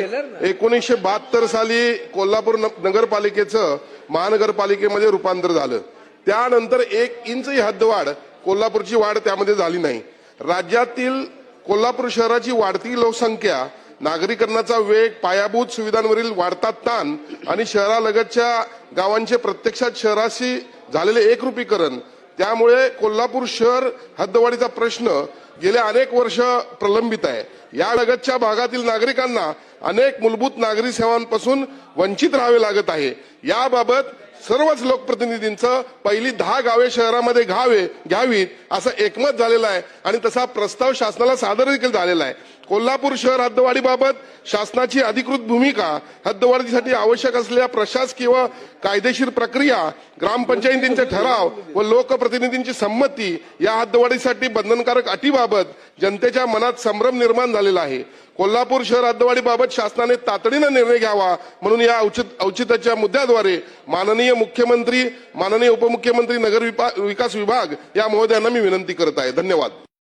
1972 साली कोल्हापूर नगरपालिकेचं महानगरपालिकेमध्ये रूपांतर झालं। त्यानंतर 1 इंचही हद्दवाढ कोल्हापूरची वाढ त्यामध्ये झाली नाही। राज्यातील कोल्हापूर शहराची वाढती लोकसंख्या, नागरीकरणाचा वेग, पायाभूत सुविधांवरील वाढता ताण आणि शहरालगतच्या गावांचे प्रत्यक्षात शहराशी झालेले एकरूपीकरण, त्यामुळे कोल्हापूर शहर हद्दवाढीचा प्रश्न गेल्या अनेक वर्ष प्रलंबित आहे। या लगतच्या भागातील नागरिकांना अनेक मूलभूत नागरी सेवांपासून वंचित राहावे लागत आहे। याबाबत सर्वच लोकप्रतिनिधींचं पहिली 10 गावे शहरामध्ये घ्यावीत असं एकमत झालेलं आहे आणि तसा प्रस्ताव शासनाला सादर देखील झालेला आहे। कोल्हापूर शहर हद्दवाढीबाबत शासनाची अधिकृत भूमिका, हद्दवाढीसाठी आवश्यक असलेल्या प्रशासकीय व कायदेशीर प्रक्रिया, ग्रामपंचायतींचे ठराव व लोकप्रतिनिधींची संमती, या हद्दवाढीसाठी बंधनकारक अटीबाबत जनतेच्या मनात संभ्रम निर्माण झालेला आहे। कोल्हापूर शहर हद्दवाढीबाबत शासनाने तातडीने निर्णय घ्यावा म्हणून या औचित्याच्या मुद्द्याद्वारे माननीय मुख्यमंत्री, माननीय उपमुख्यमंत्री, नगर विकास विभाग या महोदयांना मी विनंती करत आहे। धन्यवाद।